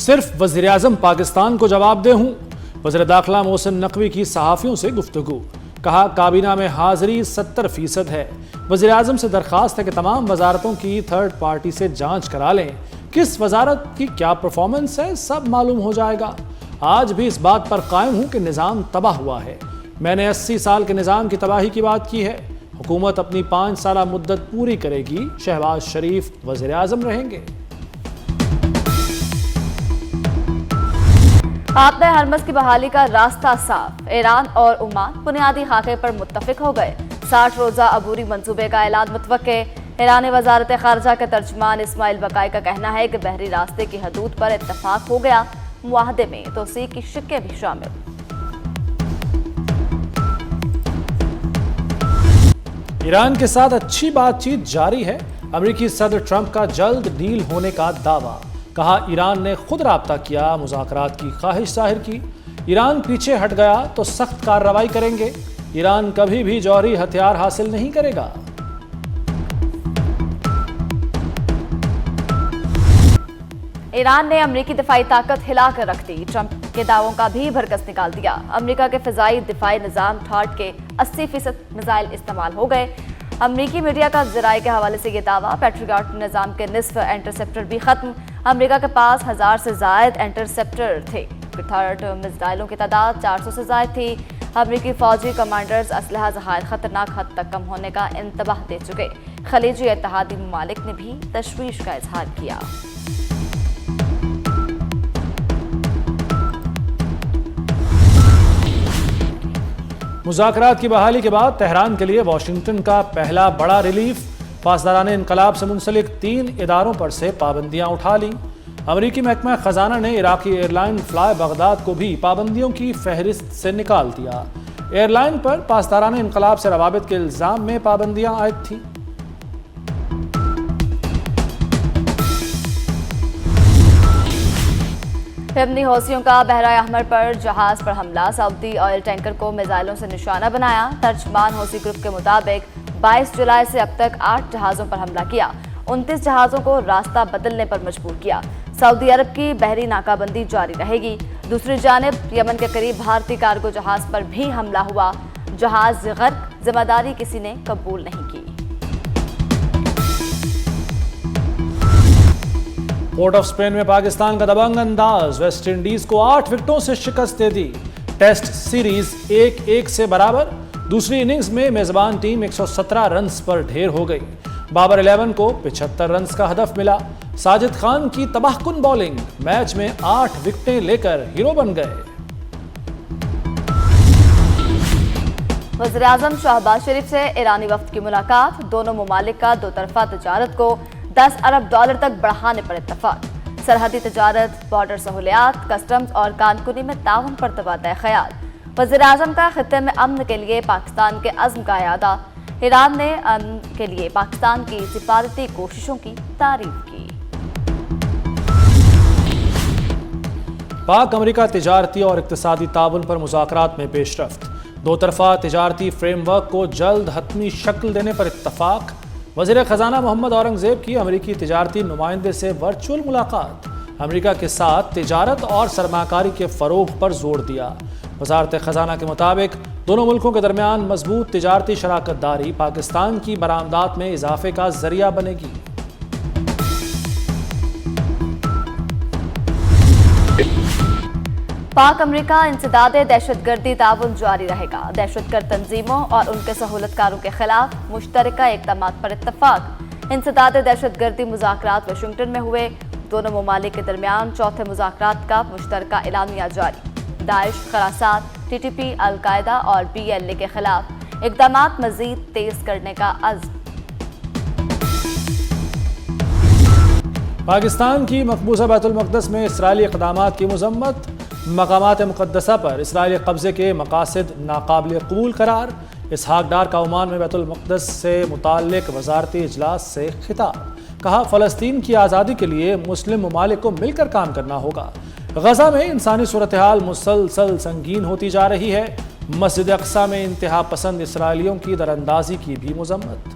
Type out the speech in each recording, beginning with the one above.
صرف وزیراعظم پاکستان کو جواب دہ ہوں، وزیر داخلہ محسن نقوی کی صحافیوں سے گفتگو، کہا کابینہ میں حاضری 70% ہے۔ وزیراعظم سے درخواست ہے کہ تمام وزارتوں کی تھرڈ پارٹی سے جانچ کرا لیں، کس وزارت کی کیا پرفارمنس ہے سب معلوم ہو جائے گا۔ آج بھی اس بات پر قائم ہوں کہ نظام تباہ ہوا ہے، میں نے 80 سال کے نظام کی تباہی کی بات کی ہے، حکومت اپنی 5 سالہ مدت پوری کرے گی، شہباز شریف وزیر اعظم رہیں گے۔ آبِ ہرمز کی بحالی کا راستہ صاف، ایران اور عمان بنیادی خاکے پر متفق ہو گئے، 60 روزہ عبوری منصوبے کا اعلان متوقع۔ ایرانی وزارت خارجہ کے ترجمان اسماعیل بقائی کا کہنا ہے کہ بحری راستے کی حدود پر اتفاق ہو گیا، معاہدے میں توسیع کی شقیں بھی شامل۔ ایران کے ساتھ اچھی بات چیت جاری ہے، امریکی صدر ٹرمپ کا جلد ڈیل ہونے کا دعویٰ، کہا ایران نے خود رابطہ کیا، مذاکرات کی خواہش ظاہر کی، ایران پیچھے ہٹ گیا تو سخت کارروائی کریں گے، ایران کبھی بھی جوہری ہتھیار حاصل نہیں کرے گا۔ ایران نے امریکی دفاعی طاقت ہلا کر رکھ دی، ٹرمپ کے دعووں کا بھی بھرکس نکال دیا۔ امریکہ کے فضائی دفاعی نظام تھاڈ کے 80% میزائل استعمال ہو گئے۔ امریکی میڈیا کا ذرائع کے حوالے سے یہ دعویٰ، پیٹریاٹ نظام کے نصف انٹرسیپٹر بھی ختم، امریکہ کے پاس 1000 سے زائد انٹرسیپٹر تھے، تھاڈ میزائلوں کی تعداد 400 سے زائد تھی۔ امریکی فوجی کمانڈرز اسلحہ ذخائر خطرناک حد تک کم ہونے کا انتباہ دے چکے، خلیجی اتحادی ممالک نے بھی تشویش کا اظہار کیا۔ مذاکرات کی بحالی کے بعد تہران کے لیے واشنگٹن کا پہلا بڑا ریلیف، پاسداران انقلاب سے منسلک 3 اداروں پر سے پابندیاں اٹھا لیں۔ امریکی محکمہ خزانہ نے عراقی ایئر لائن فلائی بغداد کو بھی پابندیوں کی فہرست سے نکال دیا۔ ایئر لائن پر پاسداران انقلاب سے روابط کے الزام میں پابندیاں عائد تھیں۔ یمنی حوثیوں کا بحیرہ احمر پر جہاز پر حملہ، سعودی آئل ٹینکر کو میزائلوں سے نشانہ بنایا۔ ترجمان حوثی گروپ کے مطابق 22 جولائی سے اب تک 8 جہازوں پر حملہ کیا، 29 جہازوں کو راستہ بدلنے پر مجبور کیا۔ سعودی عرب کی بحری ناکہ بندی جاری رہے گی۔ دوسری جانب یمن کے قریب بھارتی کارگو جہاز پر بھی حملہ ہوا، جہاز غرق، ذمہ داری کسی نے قبول نہیں کی۔ پورٹ آف اسپین میں پاکستان کا دبنگ انداز، ویسٹ انڈیز کو 8 وکٹوں سے شکست دے دی، ٹیسٹ سیریز 1-1 سے برابر۔ دوسری اننگز میں میزبان ٹیم 117 رنز پر ڈھیر ہو گئی، بابر 11 کو 75 رنز کا ہدف ملا۔ ساجد خان کی تباہ کن بولنگ، میچ میں 8 وکٹیں لے کر ہیرو بن گئے۔ وزیر اعظم شہباز شریف سے ایرانی وفد کی ملاقات، دونوں ممالک کا دو طرفہ تجارت کو $10 ارب تک بڑھانے پر اتفاق، سرحدی تجارت، بارڈر سہولیات، کسٹمز اور کانکنی میں تعاون پر تبادلہ خیال۔ وزیر اعظم کا خطے میں امن کے لیے پاکستان کے عزم کا اعادہ، ایران نے امن کے لیے پاکستان کی سفارتی کوششوں کی تعریف کی۔ پاک امریکہ تجارتی اور اقتصادی تعاون پر مذاکرات میں پیش رفت، دو طرفہ تجارتی فریم ورک کو جلد حتمی شکل دینے پر اتفاق۔ وزیر خزانہ محمد اورنگزیب کی امریکی تجارتی نمائندے سے ورچوئل ملاقات، امریکہ کے ساتھ تجارت اور سرمایہ کاری کے فروغ پر زور دیا۔ وزارت خزانہ کے مطابق دونوں ملکوں کے درمیان مضبوط تجارتی شراکت داری پاکستان کی برآمدات میں اضافے کا ذریعہ بنے گی۔ پاک امریکہ انسداد دہشت گردی تعاون جاری رہے گا، دہشت گرد تنظیموں اور ان کے سہولت کاروں کے خلاف مشترکہ اقدامات پر اتفاق۔ انسداد دہشت گردی مذاکرات واشنگٹن میں ہوئے، دونوں ممالک کے درمیان چوتھے مذاکرات کا مشترکہ اعلامیہ جاری۔ داعش، خراسان، TTP، القاعدہ اور PLA کے خلاف اقدامات مزید تیز کرنے کا عزم۔ پاکستان کی مقبوضہ بیت المقدس میں اسرائیلی اقدامات کی مذمت، مقامات مقدسہ پر اسرائیلی قبضے کے مقاصد ناقابل قبول قرار۔ اسحاق ڈار کا عمان میں بیت المقدس سے متعلق وزارتی اجلاس سے خطاب، کہا فلسطین کی آزادی کے لیے مسلم ممالک کو مل کر کام کرنا ہوگا۔ غزہ میں انسانی صورتحال مسلسل سنگین ہوتی جا رہی ہے، مسجد اقصی میں انتہا پسند اسرائیلیوں کی دراندازی کی بھی مذمت۔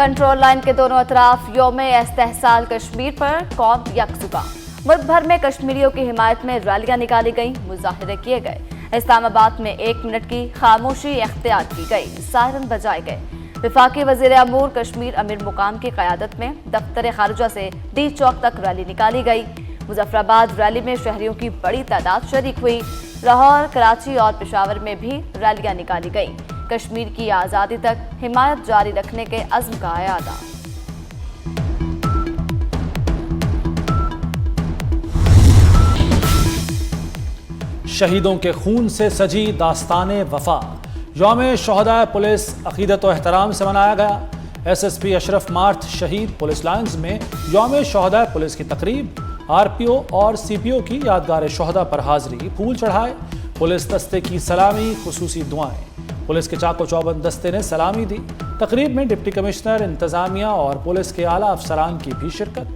कंट्रोल लाइन के दोनों अतराफ यौम इस्तेहसाल कश्मीर पर कौम यकसुबा। मुल्क भर में कश्मीरियों की हिमायत में रैलियां निकाली गईं, मुजाहिरे किए गए। इस्लामाबाद में 1 मिनट की खामोशी इख्तियार की गई, सायरन बजाए गए। वफाकी वजीर अमूर कश्मीर अमीर मुकाम की क़यादत में दफ्तर खारजा से डी चौक तक रैली निकाली गई। मुजफ्फराबाद रैली में शहरियों की बड़ी तादाद शरीक हुई। लाहौर, कराची और पेशावर में भी रैलियां निकाली गईं। कश्मीर की आज़ादी तक हिमायत जारी रखने के अज़्म का अयादा। शहीदों के खून से सजी दास्ताने वफा। यौम शोहदा पुलिस अकीदत व एहतराम से मनाया गया। SSP अशरफ मार्थ शहीद पुलिस लाइन्स में यौम शोहदा पुलिस की तकरीब। RPO और CPO की यादगार शोहदा पर हाजिरी, फूल चढ़ाए। पुलिस दस्ते की सलामी, खुसूसी दुआएं। पुलिस के चाको चौबंद दस्ते ने सलामी दी। तकरीब में डिप्टी कमिश्नर, इंतजामिया और पुलिस के आला अफसरान की भी शिरकत।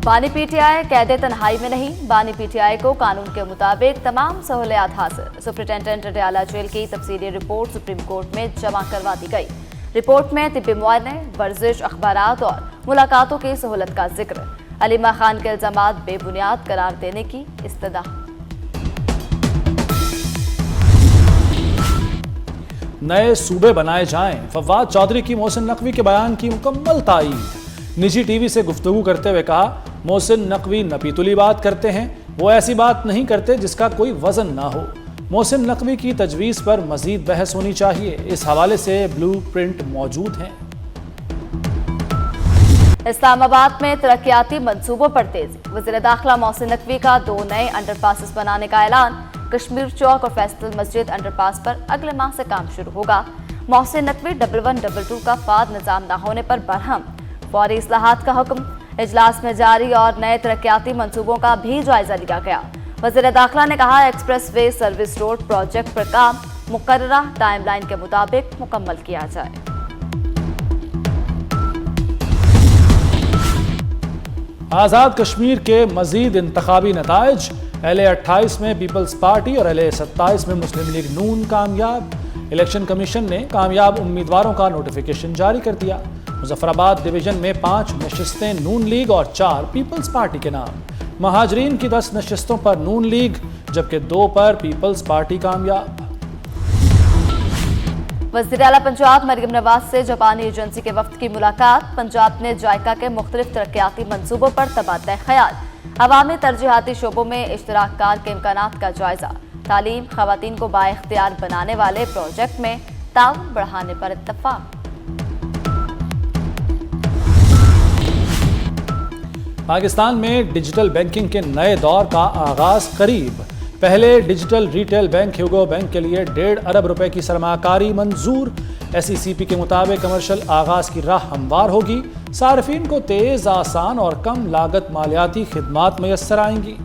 बानी PTI कैदे तन्हाई में नहीं, बानी PTI को कानून के मुताबिक तमाम सहूलियात हासिल। सुप्रिंटेंडेंट अडयाला जेल की तफसीली रिपोर्ट सुप्रीम कोर्ट में जमा करवा दी गई। रिपोर्ट में तिब्बी मुआयने, वर्जिश, अखबारात और मुलाकातों की सहूलत का जिक्र। अलीमा खान के इल्जामात बेबुनियाद करार देने की इस्तदा। नए सूबे बनाए जाएं, फवाद चौधरी की मोहसिन नकवी के बयान की मुकम्मल तायीद। निजी टीवी से गुफ्तगू करते हुए कहा, मोहसिन नकवी नपीतुली बात करते हैं, वो ऐसी बात नहीं करते जिसका कोई वजन ना हो। मोहसिन नकवी की तजवीज़ पर मजीद बहस होनी चाहिए। इस हवाले से ब्लू प्रिंट मौजूद हैं। इस्लामाबाद में तरक्याती मंसूबों पर तेजी। वज़ीर दाखिला मोहसिन नकवी का 2 नए अंडरपासेस बनाने का ऐलान। कश्मीर चौक और फैसल मस्जिद अंडरपास पर अगले माह से काम शुरू होगा। मोहसिन नकवी 1122 का फाद निज़ाम न होने पर बरहम। फौरी इस्लाहात का हुक्म। इजलास में जारी और नए तरक्याती मंसूबों का भी जायजा लिया गया। वज़ीर दाखिला ने कहा, express way service road project पर काम मुकर्ररा टाइमलाइन के मुताबिक मुकम्मल किया जाए। आज़ाद कश्मीर के मजीद इंतखाबी नताइज। LA 28 में पीपल्स पार्टी और LA 27 में मुस्लिम लीग नून कामयाब। इलेक्शन कमीशन ने कामयाब उम्मीदवारों का नोटिफिकेशन जारी कर दिया। मुजफ्फराबाद डिवीजन में 5 नशिस्तें नून लीग और 4 पीपल्स पार्टी के नाम। महाजरीन की 10 नशिस्तों पर नून लीग, जबकि 2 पर पीपल्स पार्टी कामयाब। वज़ीर आला पंजाब मरियम नवाज से जापानी एजेंसी के वफ्द की मुलाकात। पंजाब ने जायका के मुख्तलिफ तरक्याती मंसूबों पर तबादला ख्याल। अवामी तरजीहाती शोबों में इश्तराककार के इम्कानात का जायजा। तालीम, खवातीन को बाइख्तियार बनाने वाले प्रोजेक्ट में ताउन बढ़ाने पर इत्तफाक। पाकिस्तान में डिजिटल बैंकिंग के नए दौर का आगाज करीब। पहले डिजिटल रिटेल बैंक ह्यूगो बैंक के लिए 1.5 अरब रुपए की सरमाकारी मंजूर। SECP के मुताबिक कमर्शियल आगाज की राह हमवार होगी। सार्फिन को तेज, आसान और कम लागत मालियाती खिदमात मैसर आएंगी।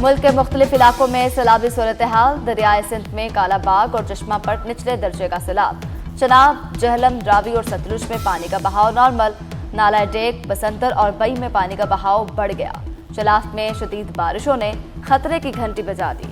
मुल्क के मुख्तलिफ इलाकों में सैलाबी सूरत हाल। दरियाए सिंध में कालाबाग और चश्मा पर निचले दर्जे का सैलाब। चनाब, जहलम, रावी और सतलुज में पानी का बहाव नॉर्मल। नाला डेक, बसंतर और बई में पानी का बहाव बढ़ गया। चलाफ में शदीद बारिशों ने खतरे की घंटी बजा दी।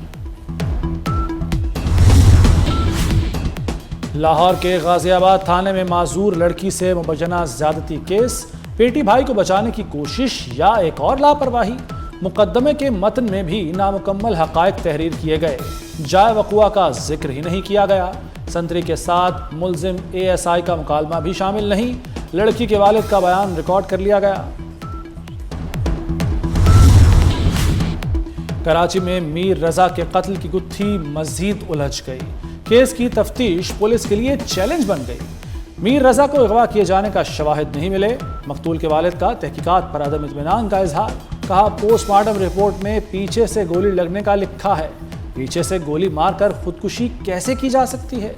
लाहौर के गाजियाबाद थाने में माजूर लड़की से मुबैना ज्यादती केस। बेटी भाई को बचाने की कोशिश या एक और लापरवाही। मुकदमे के मतन में भी नामुकम्मल हकायक तहरीर किए गए। जाए वक़ुआ का जिक्र ही नहीं किया गया। संतरी के साथ मुलजिम ASI का मुकालमा भी शामिल नहीं। लड़की के वालिद का बयान रिकॉर्ड कर लिया गया। कराची में मीर रजा के कत्ल की गुत्थी मजीद उलझ गई। केस की तफ्तीश पुलिस के लिए चैलेंज बन गई। मीर रजा को अगवा किए जाने का शवाहिद नहीं मिले। मकतूल के वालिद का तहकीकात पर अदम इत्मीनान का इजहार। कहा, पोस्टमार्टम रिपोर्ट में पीछे से गोली लगने का लिखा है। पीछे से गोली मारकर खुदकुशी कैसे की जा सकती है?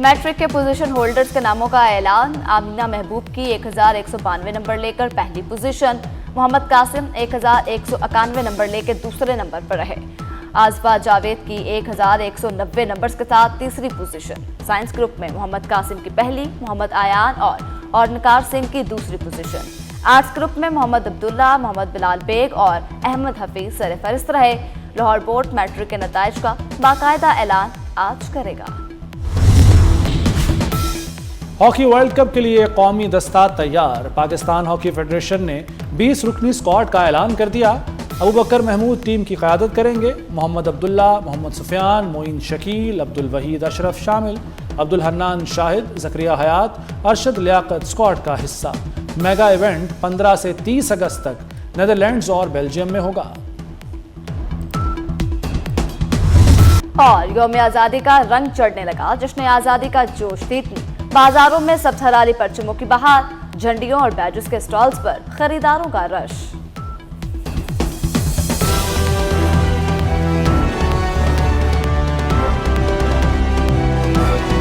मैट्रिक के पोजीशन होल्डर्स के नामों का ऐलान। आमिना महबूब की 1192 नंबर लेकर पहली पोजीशन। मोहम्मद कासिम 1191 नंबर लेकर दूसरे नंबर पर रहे। आजफा जावेद की 1190 नंबर्स के साथ तीसरी पोजीशन। साइंस ग्रुप में मोहम्मद कासिम की पहली, मोहम्मद आयान और नकार सिंह की दूसरी पोजीशन। आर्ट्स ग्रुप में मोहम्मद अब्दुल्ला, मोहम्मद बिलाल बेग और अहमद हफीज सरफहरिस्त रहे। लाहौर बोर्ड मैट्रिक के नताइज का बाकायदा ऐलान आज करेगा। हॉकी वर्ल्ड कप के लिए कौमी दस्ता तैयार। पाकिस्तान हॉकी फेडरेशन ने 20 रुकनी स्क्वाड का ऐलान कर दिया। अबू बकर महमूद टीम की क़यादत करेंगे। मोहम्मद अब्दुल्ला, मोहम्मद सुफियान, मोइन शकील, अब्दुल वहीद अशरफ शामिल। अब्दुल हन्नान शाहिद, ज़करिया हयात, अरशद लियाकत स्क्वाड का हिस्सा। मेगा इवेंट 15 से 30 अगस्त तक नेदरलैंड्स और बेल्जियम में होगा। और यौम आज़ादी का रंग चढ़ने लगा। जश्न आज़ादी का जोश थी। बाजारों में सब हलाली परचमों की बहार, झंडियों और बैजेस के स्टॉल्स पर खरीदारों का रश।